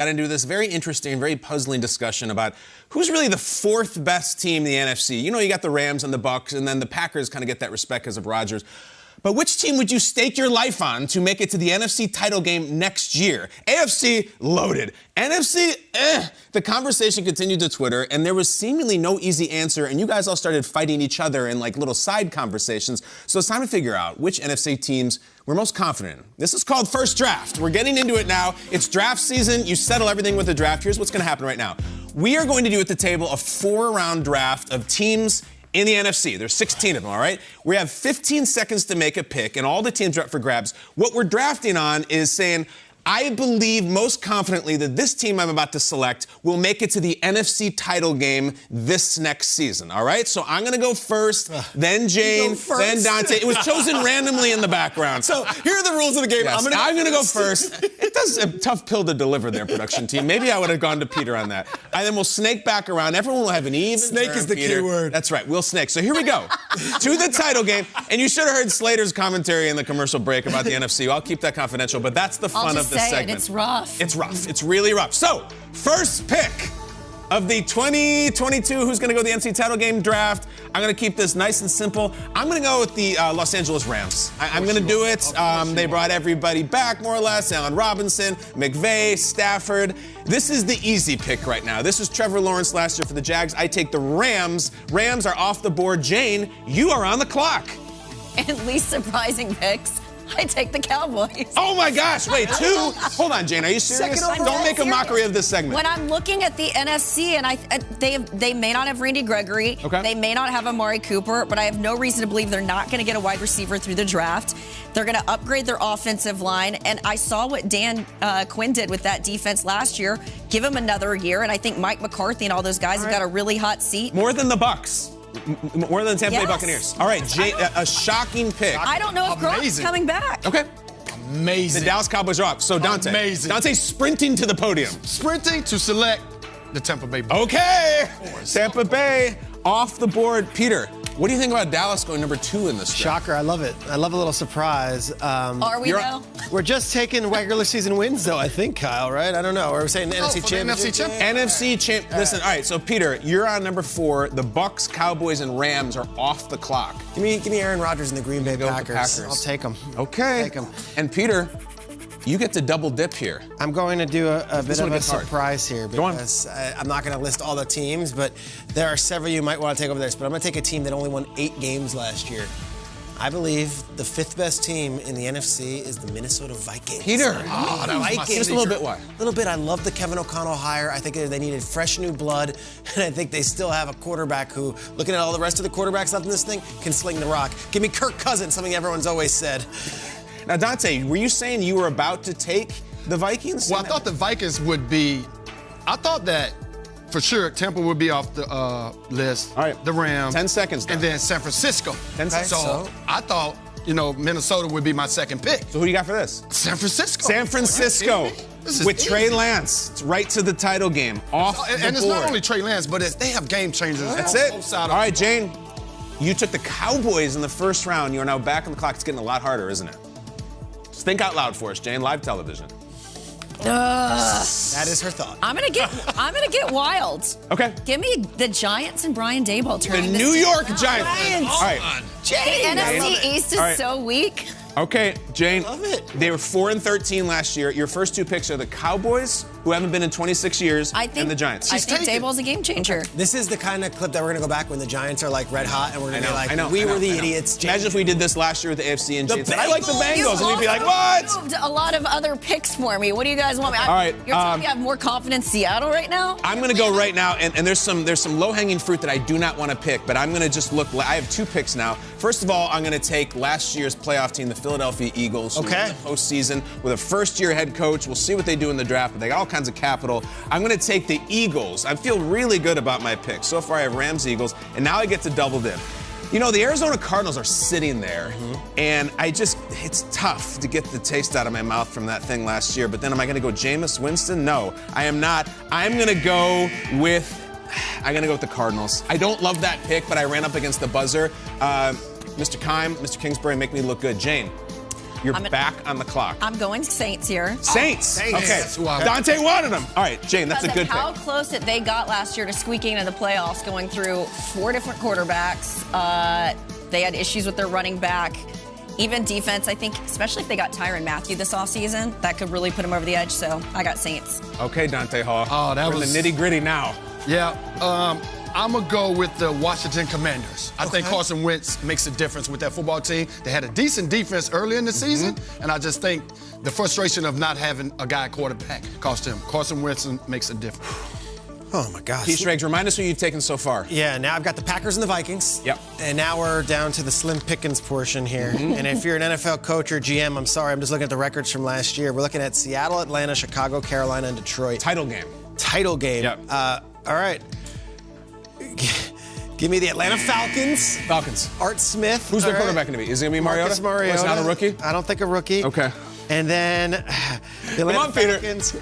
Got into this very interesting, very puzzling discussion about who's really the fourth best team in the NFC. You know, you got the Rams and the Bucs, and then the Packers kind of get that respect because of Rodgers. But which team would you stake your life on to make it to the NFC title game next year? AFC, loaded. NFC, The conversation continued to Twitter, and there was seemingly no easy answer, and you guys all started fighting each other in like little side conversations. So it's time to figure out which NFC teams we're most confident in. This is called First Draft. We're getting into it now. It's draft season. You settle everything with the draft. Here's what's going to happen right now. We are going to do at the table a 4-round draft of teams in the NFC. There's 16 of them, all right? We have 15 seconds to make a pick, and all the teams are up for grabs. What we're drafting on is saying, I believe most confidently that this team I'm about to select will make it to the NFC title game this next season, all right? So I'm going to go first, then Jane, then Dante. It was chosen randomly in the background. So here are the rules of the game. Yes, I'm going to go first. That's a tough pill to deliver there, production team. Maybe I would have gone to Peter on that. And then we'll snake back around. Everyone will have an even Snake turn, is the Peter. key word. That's right. We'll snake. So here we go. To the title game. And you should have heard Slater's commentary in the commercial break about the NFC. I'll keep that confidential, but that's the fun of this segment. It's rough. It's rough. It's really rough. So, first pick of the 2022 who's going to go to the NFC title game draft. I'm going to keep this nice and simple. I'm going to go with the Los Angeles Rams. I'm going to do it. They brought everybody back, more or less. Allen Robinson, McVay, Stafford. This is the easy pick right now. This is Trevor Lawrence last year for the Jags. I take the Rams. Rams are off the board. Jane, you are on the clock. And least surprising picks, I take the Cowboys. Oh my gosh, wait, two? Hold on, Jane, are you serious? Don't make a mockery of this segment. When I'm looking at the NFC, and they may not have Randy Gregory, they may not have Amari Cooper, but I have no reason to believe they're not going to get a wide receiver through the draft. They're going to upgrade their offensive line, and I saw what Dan Quinn did with that defense last year. Give him another year, and I think Mike McCarthy and all those guys have got a really hot seat. More than the Bucs. More than the Tampa Bay Buccaneers. All right, Jay, a shocking pick. I don't know if Gronk's coming back. Okay. Amazing. The Dallas Cowboys are up. So Dante. Amazing. Dante's sprinting to the podium. Sprinting to select the Tampa Bay Bucks. Okay. Tampa Bay off the board. Peter, what do you think about Dallas going number 2 in this draft? Shocker. I love it. I love a little surprise. Are we now? We're just taking regular season wins, though, I think, Kyle, right? I don't know. Are we saying NFC Championship? NFC Champ. Listen, all right, so Peter, you're on number 4. The Bucs, Cowboys, and Rams are off the clock. Give me Aaron Rodgers and the Green Bay Packers. I'll take them. Okay. Take them. And Peter, you get to double dip here. I'm going to do a bit of a surprise here because I'm not going to list all the teams, but there are several you might want to take over this. But I'm going to take a team that only won 8 games last year. I believe the 5th best team in the NFC is the Minnesota Vikings. Peter, Vikings. Just a little bit why? A little bit. I love the Kevin O'Connell hire. I think they needed fresh new blood, and I think they still have a quarterback who, looking at all the rest of the quarterbacks left in this thing, can sling the rock. Give me Kirk Cousins, something everyone's always said. Now, Dante, were you saying you were about to take the Vikings? Well, I thought the Vikings would be. I thought that for sure Tampa would be off the list. All right. The Rams. 10 seconds. And then San Francisco. 10 seconds. So I thought, Minnesota would be my second pick. So who do you got for this? San Francisco. San Francisco. With Trey Lance. It's right to the title game. Off the board. And it's not only Trey Lance, but they have game changers. That's it. All right, Jane. You took the Cowboys in the first round. You are now back on the clock. It's getting a lot harder, isn't it? Just think out loud for us, Jane. Live television. That is her thought. I'm gonna get wild. Okay. Give me the Giants and Brian Daboll turning the New York Giants. Giants. All right. Jane, the NFC East is so weak. Okay, Jane. Love it. They were 4-13 last year. Your first 2 picks are the Cowboys, who haven't been in 26 years, and the Giants. I think Daboll's a game changer. This is the kind of clip that we're going to go back when the Giants are like red hot and we're going to be like, we were the idiots. Imagine if we did this last year with the AFC and Jane said, I like the You Bengals. And we'd be like, what? Moved a lot of other picks for me. What do you guys want me? All right. You're telling me I have more confidence in Seattle right now? I'm going to go right now, and there's some low-hanging fruit that I do not want to pick, but I'm going to just look. I have 2 picks now. First of all, I'm going to take last year's playoff team, the Philadelphia Eagles, who won the postseason with a first-year head coach. We'll see what they do in the draft, but they got all kinds of capital. I'm going to take the Eagles. I feel really good about my pick. So far, I have Rams, Eagles, and now I get to double dip. The Arizona Cardinals are sitting there, and it's tough to get the taste out of my mouth from that thing last year. But then am I going to go Jameis Winston? No, I am not. I'm going to go with the Cardinals. I don't love that pick, but I ran up against the buzzer. Mr. Kime, Mr. Kingsbury, make me look good. Jane. You're back on the clock. I'm going Saints here. Saints. Okay. Dante wanted them. All right, Jane, that's a good pick. How close that they got last year to squeaking into the playoffs, going through 4 different quarterbacks. They had issues with their running back. Even defense, I think, especially if they got Tyrann Mathieu this offseason, that could really put them over the edge. So I got Saints. Okay, Dante Hall. Oh, that was the nitty-gritty now. Yeah. I'm going to go with the Washington Commanders. I think Carson Wentz makes a difference with that football team. They had a decent defense early in the season, and I just think the frustration of not having a guy quarterback cost him. Carson Wentz makes a difference. Oh, my gosh. Peace, Riggs, remind us who you've taken so far. Yeah, now I've got the Packers and the Vikings. Yep. And now we're down to the slim pickings portion here. And if you're an NFL coach or GM, I'm sorry, I'm just looking at the records from last year. We're looking at Seattle, Atlanta, Chicago, Carolina, and Detroit. Title game. Title game. Yep. All right. Give me the Atlanta Falcons. Falcons. Art Smith. Who's their quarterback going to be? Is it going to be Mariota? Marcus Mariota. It's not a rookie? I don't think a rookie. Okay. And then the Atlanta Falcons.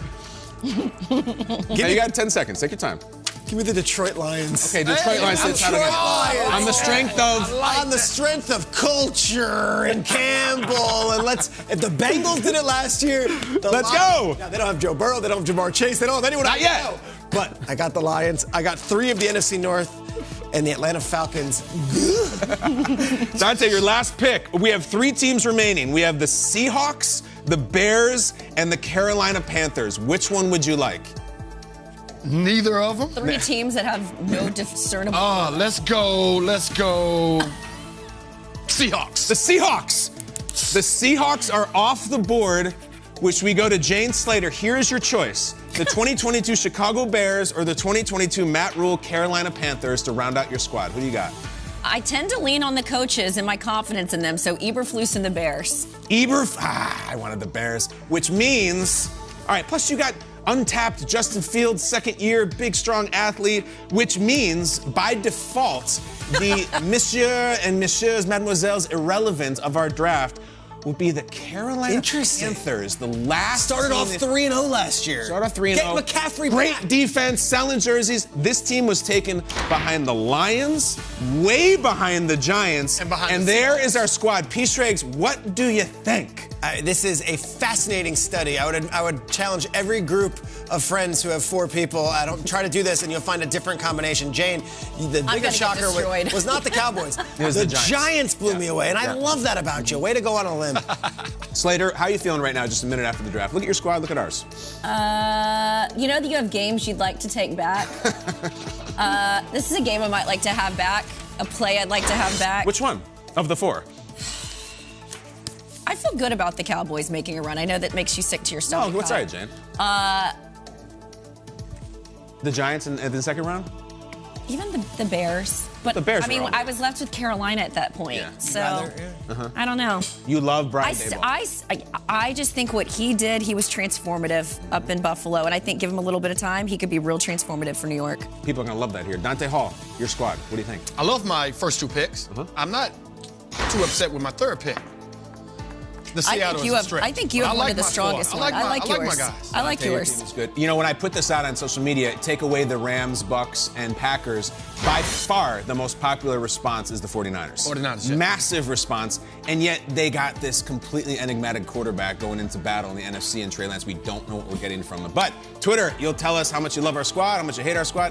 You got 10 seconds. Take your time. Give me the Detroit Lions. Okay, Detroit Lions. On the strength of... On the strength of culture and Campbell. And if the Bengals did it last year, let's go. Now, they don't have Joe Burrow. They don't have Jamar Chase. They don't have anyone. Not yet. Know. But I got the Lions. I got 3 of the NFC North and the Atlanta Falcons. Dante, your last pick. We have 3 teams remaining. We have the Seahawks, the Bears, and the Carolina Panthers. Which one would you like? Neither of them. 3 teams that have no discernible. Let's go. Seahawks. The Seahawks. The Seahawks are off the board, which we go to Jane Slater. Here is your choice. The 2022 Chicago Bears or the 2022 Matt Rule Carolina Panthers to round out your squad. Who do you got? I tend to lean on the coaches and my confidence in them, so Eberflus and the Bears. I wanted the Bears, which means, all right, plus you got untapped Justin Fields, second year, big, strong athlete, which means, by default, the monsieur and messieurs, mademoiselles irrelevant of our draft will be the Carolina Panthers. The last started off 3-0 last year. Started off 3-0. Get McCaffrey Great back. defense, selling jerseys. This team was taken behind the Lions, way behind the Giants, and there is our squad. Peace Riggs, what do you think? This is a fascinating study. I would challenge every group of friends who have 4 people. I don't try to do this, and you'll find a different combination. Jane, the biggest shocker was not the Cowboys. It was the Giants blew me away, and I love that about you. Way to go on a limb. Slater, how are you feeling right now? Just a minute after the draft. Look at your squad. Look at ours. You know that you have games you'd like to take back. This is a game I might like to have back. A play I'd like to have back. Which one of the 4? I feel good about the Cowboys making a run. I know that makes you sick to your stomach. Oh, what's right, Jane? The Giants in the second round? Even the Bears. But the Bears. I mean, I was left with Carolina at that point. Yeah. So I don't know. You love Brian Daboll. I just think what he did, he was transformative up in Buffalo, and I think give him a little bit of time, he could be real transformative for New York. People are gonna love that here. Dante Hall, your squad. What do you think? I love my first 2 picks. I'm not too upset with my 3rd pick. The Seattle is a stretch. I think you have one of the strongest ones. I like yours. My guys. I like yours. It's good. You know, when I put this out on social media, take away the Rams, Bucks, and Packers, by far the most popular response is the 49ers. 49ers, yeah. Massive response, and yet they got this completely enigmatic quarterback going into battle in the NFC and Trey Lance. We don't know what we're getting from him. But Twitter, you'll tell us how much you love our squad, how much you hate our squad.